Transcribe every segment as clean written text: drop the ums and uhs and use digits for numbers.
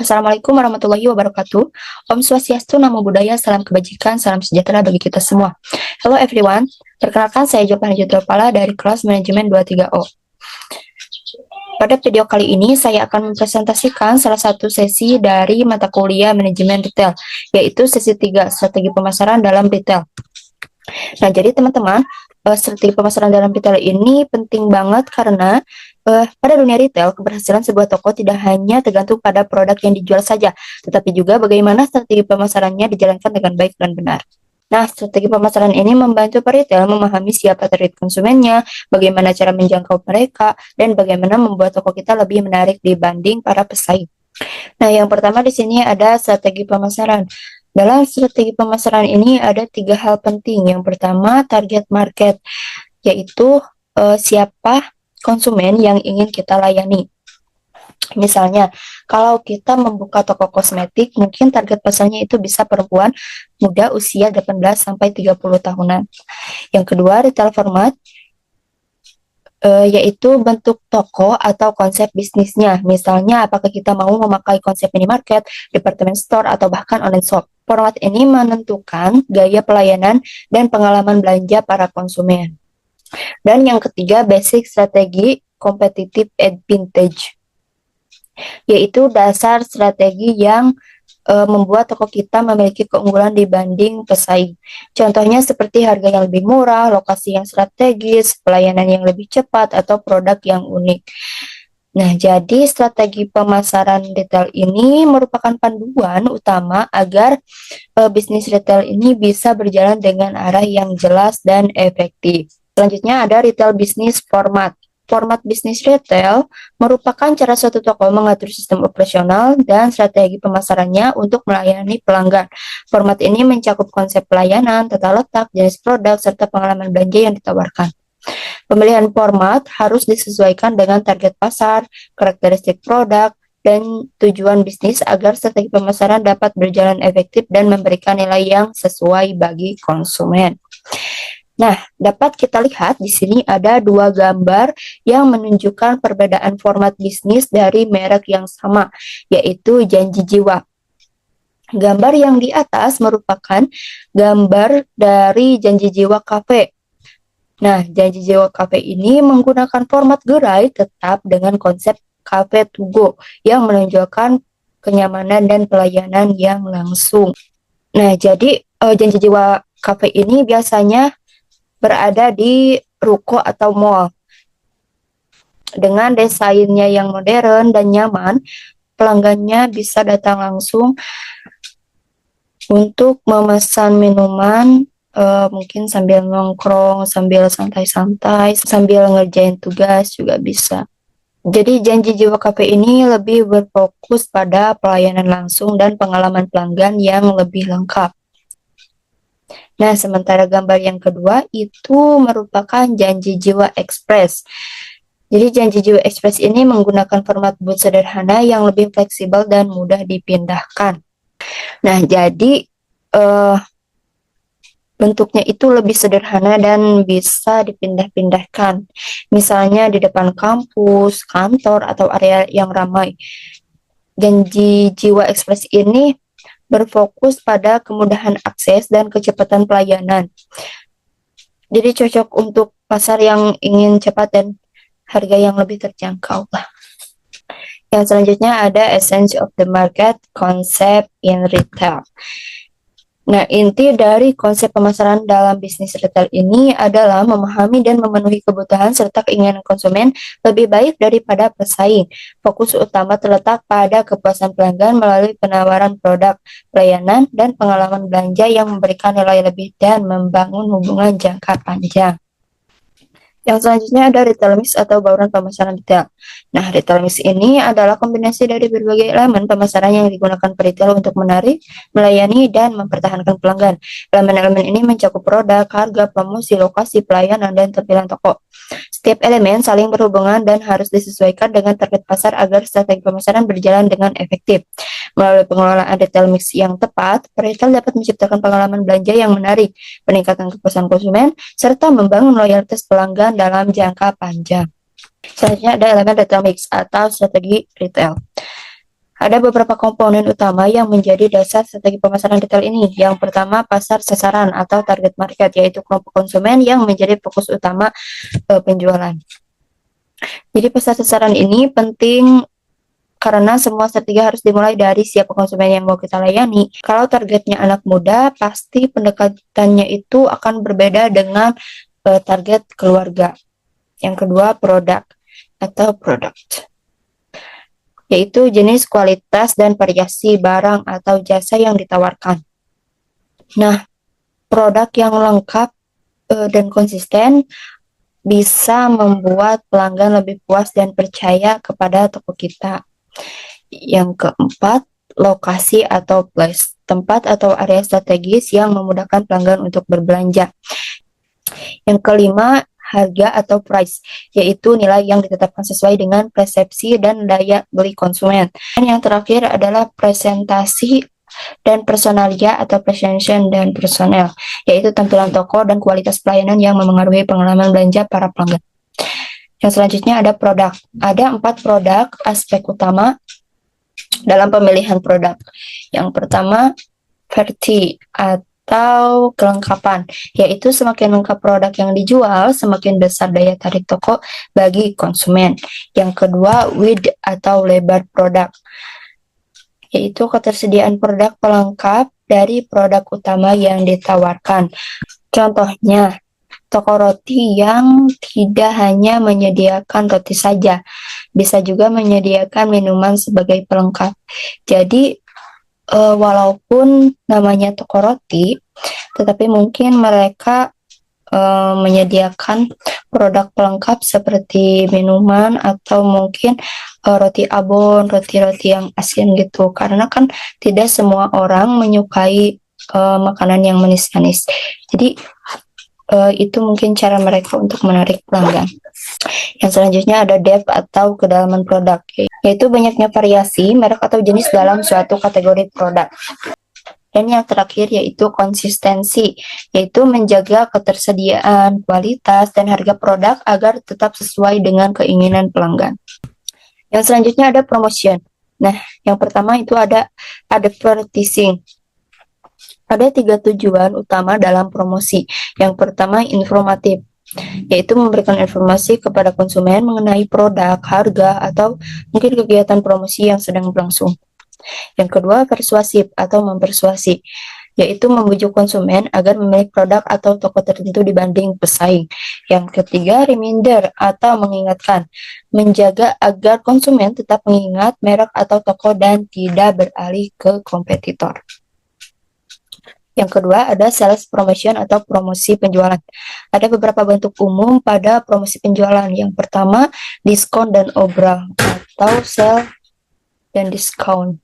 Assalamualaikum warahmatullahi wabarakatuh. Om Swastiastu, Namo Buddhaya, salam kebajikan, salam sejahtera bagi kita semua. Hello everyone, perkenalkan saya Jopan Hajatulpala dari kelas manajemen 23O. Pada video kali ini saya akan mempresentasikan salah satu sesi dari mata kuliah manajemen retail, yaitu sesi 3, strategi pemasaran dalam retail. Nah, jadi teman-teman, strategi pemasaran dalam retail ini penting banget karena pada dunia retail, keberhasilan sebuah toko tidak hanya tergantung pada produk yang dijual saja, tetapi juga bagaimana strategi pemasarannya dijalankan dengan baik dan benar. Nah, strategi pemasaran ini membantu peritel memahami siapa target konsumennya, bagaimana cara menjangkau mereka, dan bagaimana membuat toko kita lebih menarik dibanding para pesaing. Nah, yang pertama di sini ada strategi pemasaran. Dalam strategi pemasaran ini ada 3 hal penting. Yang pertama, target market, yaitu siapa konsumen yang ingin kita layani. Misalnya, kalau kita membuka toko kosmetik, mungkin target pasarnya itu bisa perempuan muda usia 18-30 tahunan. Yang kedua, retail format, yaitu bentuk toko atau konsep bisnisnya. Misalnya, apakah kita mau memakai konsep minimarket, department store, atau bahkan online shop. Format ini menentukan gaya pelayanan dan pengalaman belanja para konsumen. Dan yang ketiga, basic strategi competitive advantage, yaitu dasar strategi yang membuat toko kita memiliki keunggulan dibanding pesaing. Contohnya seperti harga yang lebih murah, lokasi yang strategis, pelayanan yang lebih cepat, atau produk yang unik. Nah, jadi strategi pemasaran retail ini merupakan panduan utama agar bisnis retail ini bisa berjalan dengan arah yang jelas dan efektif. Selanjutnya ada retail business format. Format bisnis retail merupakan cara suatu toko mengatur sistem operasional dan strategi pemasarannya untuk melayani pelanggan. Format ini mencakup konsep pelayanan, tata letak, jenis produk, serta pengalaman belanja yang ditawarkan. Pemilihan format harus disesuaikan dengan target pasar, karakteristik produk, dan tujuan bisnis agar strategi pemasaran dapat berjalan efektif dan memberikan nilai yang sesuai bagi konsumen. Nah, dapat kita lihat di sini ada 2 gambar yang menunjukkan perbedaan format bisnis dari merek yang sama, yaitu Janji Jiwa. Gambar yang di atas merupakan gambar dari Janji Jiwa Cafe. Nah, Janji Jiwa Cafe ini menggunakan format gerai tetap dengan konsep cafe to go yang menunjukkan kenyamanan dan pelayanan yang langsung. Nah, jadi Janji Jiwa Cafe ini biasanya berada di ruko atau mall. Dengan desainnya yang modern dan nyaman, pelanggannya bisa datang langsung untuk memesan minuman, mungkin sambil nongkrong, sambil santai-santai, sambil ngerjain tugas juga bisa. Jadi Janji Jiwa Cafe ini lebih berfokus pada pelayanan langsung dan pengalaman pelanggan yang lebih lengkap. Nah, sementara gambar yang kedua itu merupakan Janji Jiwa Express. Jadi Janji Jiwa Express ini menggunakan format booth sederhana yang lebih fleksibel dan mudah dipindahkan. Nah, jadi bentuknya itu lebih sederhana dan bisa dipindah-pindahkan. Misalnya di depan kampus, kantor, atau area yang ramai. Janji Jiwa Express ini berfokus pada kemudahan akses dan kecepatan pelayanan. Jadi cocok untuk pasar yang ingin cepat dan harga yang lebih terjangkau lah. Yang selanjutnya ada Essence of the Market Concept in Retail. Nah, inti dari konsep pemasaran dalam bisnis retail ini adalah memahami dan memenuhi kebutuhan serta keinginan konsumen lebih baik daripada pesaing. Fokus utama terletak pada kepuasan pelanggan melalui penawaran produk, pelayanan, dan pengalaman belanja yang memberikan nilai lebih dan membangun hubungan jangka panjang. Yang selanjutnya ada retail mix atau bauran pemasaran retail. Nah, retail mix ini adalah kombinasi dari berbagai elemen pemasaran yang digunakan retail untuk menarik, melayani, dan mempertahankan pelanggan. Elemen-elemen ini mencakup produk, harga, promosi, lokasi, pelayanan, dan tampilan toko. Setiap elemen saling berhubungan dan harus disesuaikan dengan target pasar agar strategi pemasaran berjalan dengan efektif. Melalui pengelolaan retail mix yang tepat, retail dapat menciptakan pengalaman belanja yang menarik, peningkatan kepuasan konsumen, serta membangun loyalitas pelanggan dalam jangka panjang. Selanjutnya ada elemen retail mix atau strategi retail. Ada beberapa komponen utama yang menjadi dasar strategi pemasaran retail ini. Yang pertama, pasar sasaran atau target market, yaitu kelompok konsumen yang menjadi fokus utama penjualan. Jadi pasar sasaran ini penting karena semua strategi harus dimulai dari siapa konsumen yang mau kita layani. Kalau targetnya anak muda, pasti pendekatannya itu akan berbeda dengan target keluarga. Yang kedua, produk atau product, yaitu jenis, kualitas, dan variasi barang atau jasa yang ditawarkan. Nah, produk yang lengkap dan konsisten bisa membuat pelanggan lebih puas dan percaya kepada toko kita. Yang keempat, lokasi atau place, tempat atau area strategis yang memudahkan pelanggan untuk berbelanja. Yang kelima, harga atau price, yaitu nilai yang ditetapkan sesuai dengan persepsi dan daya beli konsumen. Dan yang terakhir adalah presentasi dan personalia atau presentation dan personel, yaitu tampilan toko dan kualitas pelayanan yang memengaruhi pengalaman belanja para pelanggan. Yang selanjutnya ada produk. Ada 4 produk aspek utama dalam pemilihan produk. Yang pertama, verti atau kelengkapan, yaitu semakin lengkap produk yang dijual, semakin besar daya tarik toko bagi konsumen. Yang kedua, width atau lebar produk, yaitu ketersediaan produk pelengkap dari produk utama yang ditawarkan. Contohnya, toko roti yang tidak hanya menyediakan roti saja, bisa juga menyediakan minuman sebagai pelengkap. Jadi, walaupun namanya toko roti, tetapi mungkin mereka menyediakan produk pelengkap seperti minuman atau mungkin roti abon, roti-roti yang asin gitu. Karena kan tidak semua orang menyukai makanan yang manis-manis. Jadi itu mungkin cara mereka untuk menarik pelanggan. Yang selanjutnya ada depth atau kedalaman produk, yaitu banyaknya variasi, merek atau jenis dalam suatu kategori produk. Dan yang terakhir yaitu konsistensi, yaitu menjaga ketersediaan, kualitas, dan harga produk agar tetap sesuai dengan keinginan pelanggan. Yang selanjutnya ada promotion. Nah, yang pertama itu ada advertising. Ada 3 tujuan utama dalam promosi. Yang pertama, informatif, yaitu memberikan informasi kepada konsumen mengenai produk, harga, atau mungkin kegiatan promosi yang sedang berlangsung. Yang kedua, persuasif atau mempersuasi, yaitu membujuk konsumen agar memilih produk atau toko tertentu dibanding pesaing. Yang ketiga, reminder atau mengingatkan, menjaga agar konsumen tetap mengingat merek atau toko dan tidak beralih ke kompetitor. Yang kedua ada sales promotion atau promosi penjualan. Ada beberapa bentuk umum pada promosi penjualan. Yang pertama, diskon dan obral atau sale dan diskon.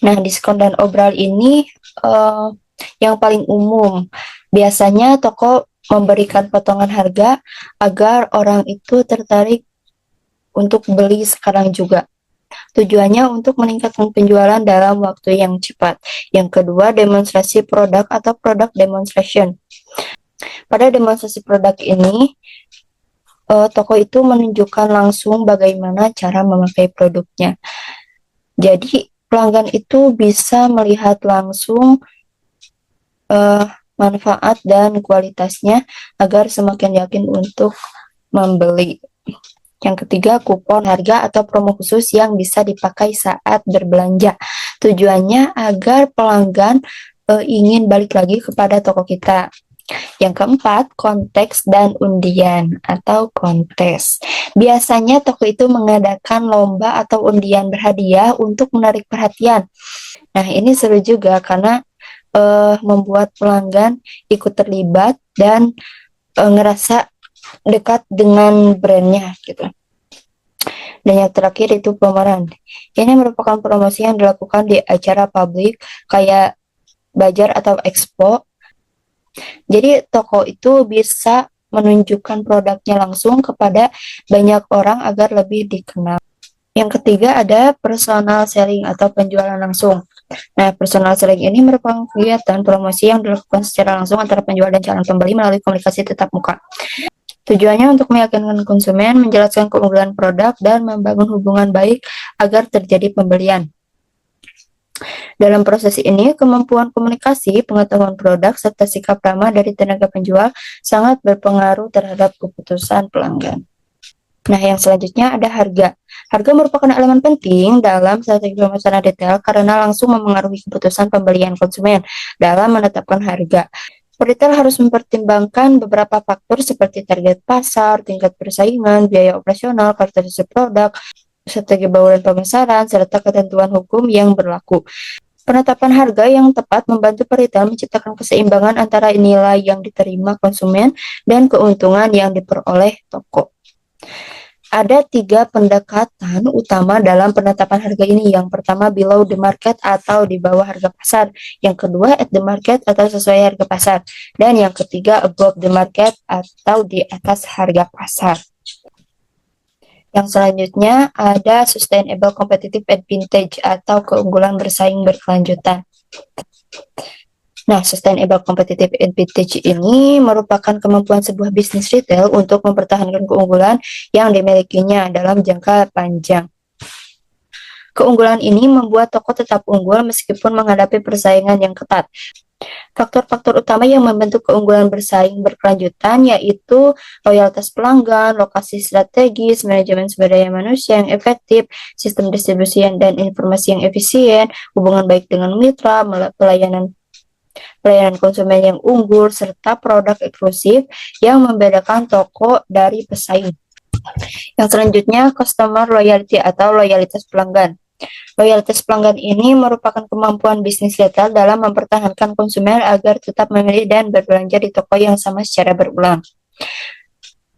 Nah, diskon dan obral ini yang paling umum. Biasanya toko memberikan potongan harga agar orang itu tertarik untuk beli sekarang juga. Tujuannya untuk meningkatkan penjualan dalam waktu yang cepat. Yang kedua, demonstrasi produk atau product demonstration. Pada demonstrasi produk ini, toko itu menunjukkan langsung bagaimana cara memakai produknya. Jadi, pelanggan itu bisa melihat langsung manfaat dan kualitasnya agar semakin yakin untuk membeli. Yang ketiga, kupon harga atau promo khusus yang bisa dipakai saat berbelanja. Tujuannya agar pelanggan ingin balik lagi kepada toko kita. Yang keempat, konteks dan undian atau kontes. Biasanya toko itu mengadakan lomba atau undian berhadiah untuk menarik perhatian. Nah, ini seru juga karena membuat pelanggan ikut terlibat dan ngerasa dekat dengan brandnya gitu. Dan yang terakhir itu pameran. Ini merupakan promosi yang dilakukan di acara publik kayak bazar atau expo. Jadi toko itu bisa menunjukkan produknya langsung kepada banyak orang agar lebih dikenal. Yang ketiga ada personal selling atau penjualan langsung. Nah, personal selling ini merupakan kegiatan promosi yang dilakukan secara langsung antara penjual dan calon pembeli melalui komunikasi tatap muka. Tujuannya untuk meyakinkan konsumen, menjelaskan keunggulan produk, dan membangun hubungan baik agar terjadi pembelian. Dalam proses ini, kemampuan komunikasi, pengetahuan produk, serta sikap ramah dari tenaga penjual sangat berpengaruh terhadap keputusan pelanggan. Nah, yang selanjutnya ada harga. Harga merupakan elemen penting dalam strategi pemesanan detail karena langsung memengaruhi keputusan pembelian konsumen dalam menetapkan harga. Retail harus mempertimbangkan beberapa faktor seperti target pasar, tingkat persaingan, biaya operasional, karakteristik produk, strategi bauran pemasaran, serta ketentuan hukum yang berlaku. Penetapan harga yang tepat membantu retail menciptakan keseimbangan antara nilai yang diterima konsumen dan keuntungan yang diperoleh toko. Ada 3 pendekatan utama dalam penetapan harga ini. Yang pertama, below the market atau di bawah harga pasar. Yang kedua, at the market atau sesuai harga pasar. Dan yang ketiga, above the market atau di atas harga pasar. Yang selanjutnya ada sustainable competitive advantage atau keunggulan bersaing berkelanjutan. Nah, sustainable competitive advantage ini merupakan kemampuan sebuah bisnis retail untuk mempertahankan keunggulan yang dimilikinya dalam jangka panjang. Keunggulan ini membuat toko tetap unggul meskipun menghadapi persaingan yang ketat. Faktor-faktor utama yang membentuk keunggulan bersaing berkelanjutan yaitu loyalitas pelanggan, lokasi strategis, manajemen sumber daya manusia yang efektif, sistem distribusi dan informasi yang efisien, hubungan baik dengan mitra, pelayanan konsumen yang unggul, serta produk eksklusif yang membedakan toko dari pesaing. Yang selanjutnya, customer loyalty atau loyalitas pelanggan. Loyalitas pelanggan ini merupakan kemampuan bisnis retail dalam mempertahankan konsumen agar tetap memilih dan berbelanja di toko yang sama secara berulang.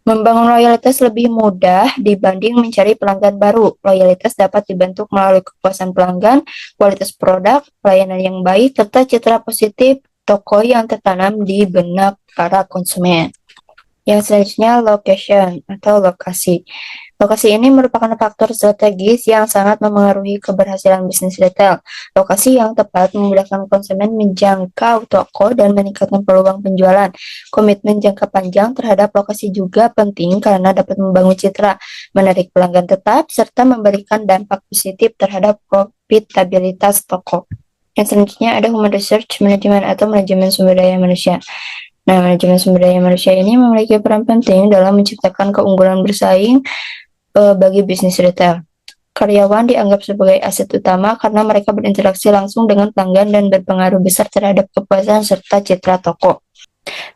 Membangun loyalitas lebih mudah dibanding mencari pelanggan baru. Loyalitas dapat dibentuk melalui kepuasan pelanggan, kualitas produk, pelayanan yang baik, serta citra positif toko yang tertanam di benak para konsumen. Yang selanjutnya, location atau lokasi. Lokasi ini merupakan faktor strategis yang sangat memengaruhi keberhasilan bisnis retail. Lokasi yang tepat memudahkan konsumen menjangkau toko dan meningkatkan peluang penjualan. Komitmen jangka panjang terhadap lokasi juga penting karena dapat membangun citra, menarik pelanggan tetap, serta memberikan dampak positif terhadap profitabilitas toko. Yang selanjutnya ada human research management atau manajemen sumber daya manusia. Nah, manajemen sumber daya manusia ini memiliki peran penting dalam menciptakan keunggulan bersaing bagi bisnis retail. Karyawan dianggap sebagai aset utama karena mereka berinteraksi langsung dengan pelanggan dan berpengaruh besar terhadap kepuasan serta citra toko.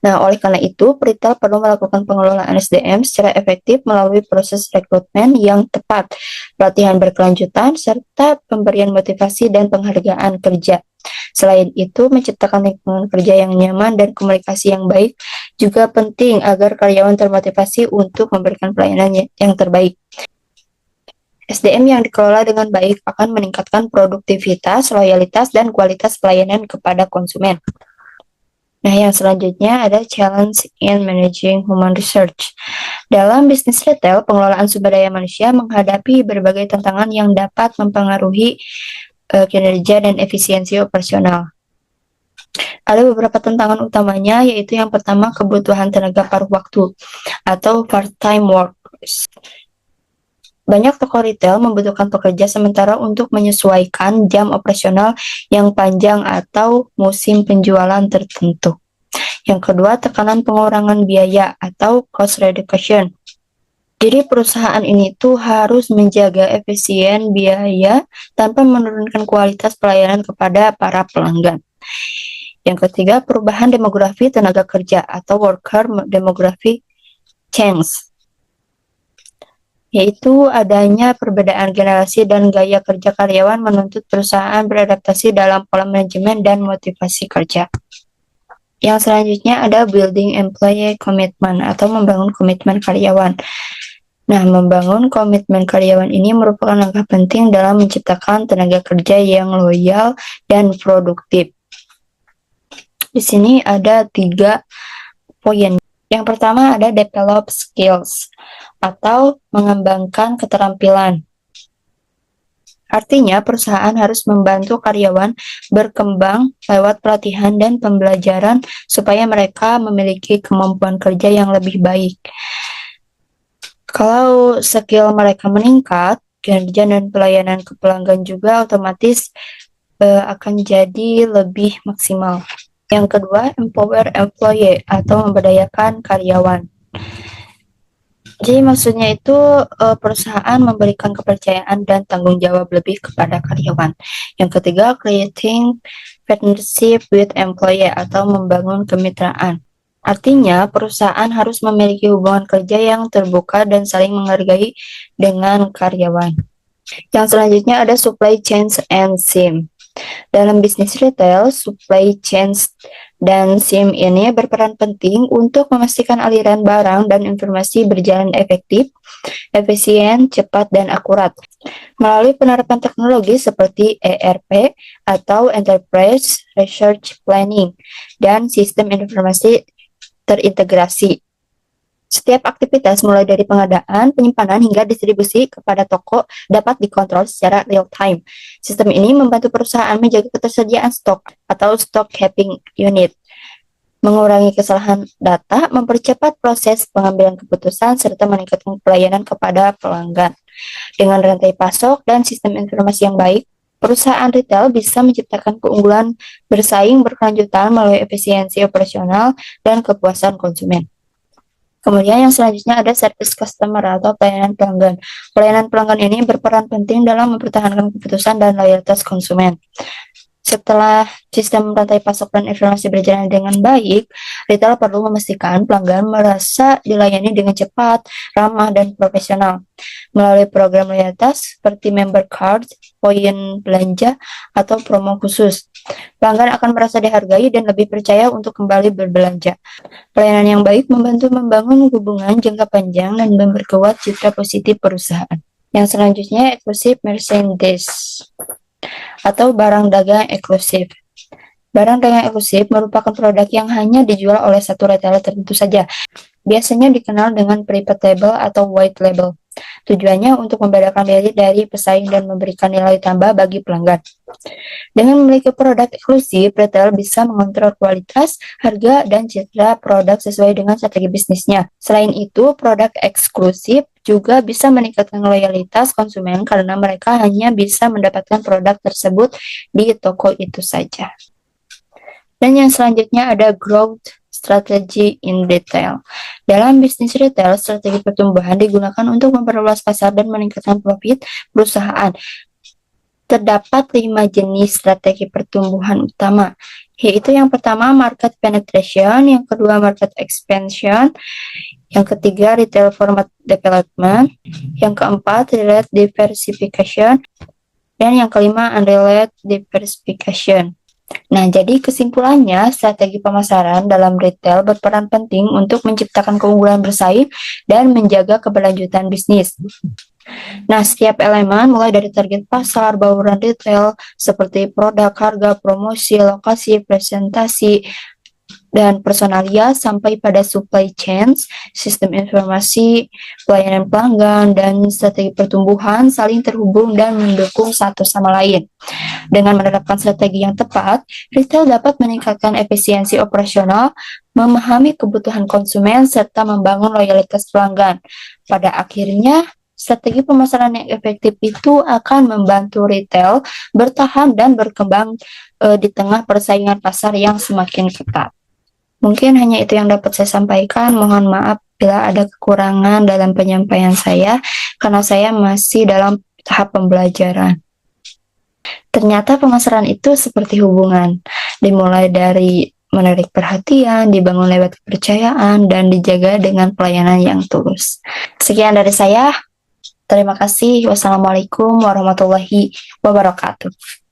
Nah, oleh karena itu, retail perlu melakukan pengelolaan SDM secara efektif melalui proses rekrutmen yang tepat, pelatihan berkelanjutan, serta pemberian motivasi dan penghargaan kerja. Selain itu, menciptakan lingkungan kerja yang nyaman dan komunikasi yang baik juga penting agar karyawan termotivasi untuk memberikan pelayanan yang terbaik. SDM yang dikelola dengan baik akan meningkatkan produktivitas, loyalitas, dan kualitas pelayanan kepada konsumen. Nah, yang selanjutnya ada challenge in managing human research. Dalam bisnis retail, pengelolaan sumber daya manusia menghadapi berbagai tantangan yang dapat mempengaruhi kinerja dan efisiensi operasional. Ada beberapa tantangan utamanya, yaitu yang pertama kebutuhan tenaga paruh waktu atau part-time workers. Banyak toko retail membutuhkan pekerja sementara untuk menyesuaikan jam operasional yang panjang atau musim penjualan tertentu. Yang kedua, tekanan pengurangan biaya atau cost reduction. Jadi perusahaan ini tuh harus menjaga efisien biaya tanpa menurunkan kualitas pelayanan kepada para pelanggan. Yang ketiga, perubahan demografi tenaga kerja atau worker demographic change, yaitu adanya perbedaan generasi dan gaya kerja karyawan menuntut perusahaan beradaptasi dalam pola manajemen dan motivasi kerja. Yang selanjutnya ada building employee commitment atau membangun komitmen karyawan. Nah, membangun komitmen karyawan ini merupakan langkah penting dalam menciptakan tenaga kerja yang loyal dan produktif. Di sini ada 3 poin. Yang pertama ada develop skills atau mengembangkan keterampilan. Artinya, perusahaan harus membantu karyawan berkembang lewat pelatihan dan pembelajaran supaya mereka memiliki kemampuan kerja yang lebih baik. Kalau skill mereka meningkat, kinerja dan pelayanan ke pelanggan juga otomatis akan jadi lebih maksimal. Yang kedua, empower employee atau memberdayakan karyawan. Jadi maksudnya itu perusahaan memberikan kepercayaan dan tanggung jawab lebih kepada karyawan. Yang ketiga, creating partnership with employee atau membangun kemitraan. Artinya, perusahaan harus memiliki hubungan kerja yang terbuka dan saling menghargai dengan karyawan. Yang selanjutnya ada supply chain and SIM. Dalam bisnis retail, supply chain dan SIM ini berperan penting untuk memastikan aliran barang dan informasi berjalan efektif, efisien, cepat, dan akurat. Melalui penerapan teknologi seperti ERP atau Enterprise Research Planning dan sistem informasi terintegrasi. Setiap aktivitas mulai dari pengadaan, penyimpanan, hingga distribusi kepada toko dapat dikontrol secara real-time. Sistem ini membantu perusahaan menjaga ketersediaan stok atau stock keeping unit, mengurangi kesalahan data, mempercepat proses pengambilan keputusan, serta meningkatkan pelayanan kepada pelanggan. Dengan rantai pasok dan sistem informasi yang baik, perusahaan retail bisa menciptakan keunggulan bersaing berkelanjutan melalui efisiensi operasional dan kepuasan konsumen. Kemudian yang selanjutnya ada service customer atau pelayanan pelanggan. Pelayanan pelanggan ini berperan penting dalam mempertahankan keputusan dan loyalitas konsumen. Setelah sistem rantai pasok dan informasi berjalan dengan baik, retail perlu memastikan pelanggan merasa dilayani dengan cepat, ramah, dan profesional. Melalui program loyalitas seperti member card, poin belanja, atau promo khusus, pelanggan akan merasa dihargai dan lebih percaya untuk kembali berbelanja. Pelayanan yang baik membantu membangun hubungan jangka panjang dan memperkuat citra positif perusahaan. Yang selanjutnya, eksklusif merchandise atau barang dagang eksklusif. Barang dagang eksklusif merupakan produk yang hanya dijual oleh satu retailer tertentu saja. Biasanya dikenal dengan private label atau white label. Tujuannya untuk membedakan diri dari pesaing dan memberikan nilai tambah bagi pelanggan. Dengan memiliki produk eksklusif, retail bisa mengontrol kualitas, harga, dan citra produk sesuai dengan strategi bisnisnya. Selain itu, produk eksklusif juga bisa meningkatkan loyalitas konsumen karena mereka hanya bisa mendapatkan produk tersebut di toko itu saja. Dan yang selanjutnya ada growth strategy in retail. Dalam bisnis retail, strategi pertumbuhan digunakan untuk memperluas pasar dan meningkatkan profit perusahaan. Terdapat 5 jenis strategi pertumbuhan utama, yaitu yang pertama market penetration, yang kedua market expansion, yang ketiga retail format development, yang keempat relate diversification, dan yang kelima unrelated diversification. Nah, jadi kesimpulannya, strategi pemasaran dalam retail berperan penting untuk menciptakan keunggulan bersaing dan menjaga keberlanjutan bisnis. Nah, setiap elemen mulai dari target pasar, bauran retail, seperti produk, harga, promosi, lokasi, presentasi, dan personalia sampai pada supply chains, sistem informasi, pelayanan pelanggan, dan strategi pertumbuhan saling terhubung dan mendukung satu sama lain. Dengan menerapkan strategi yang tepat, retail dapat meningkatkan efisiensi operasional, memahami kebutuhan konsumen, serta membangun loyalitas pelanggan. Pada akhirnya, strategi pemasaran yang efektif itu akan membantu retail bertahan dan berkembang di tengah persaingan pasar yang semakin ketat. Mungkin hanya itu yang dapat saya sampaikan. Mohon maaf bila ada kekurangan dalam penyampaian saya, karena saya masih dalam tahap pembelajaran. Ternyata pemasaran itu seperti hubungan, dimulai dari menarik perhatian, dibangun lewat kepercayaan, dan dijaga dengan pelayanan yang tulus. Sekian dari saya. Terima kasih. Wassalamualaikum warahmatullahi wabarakatuh.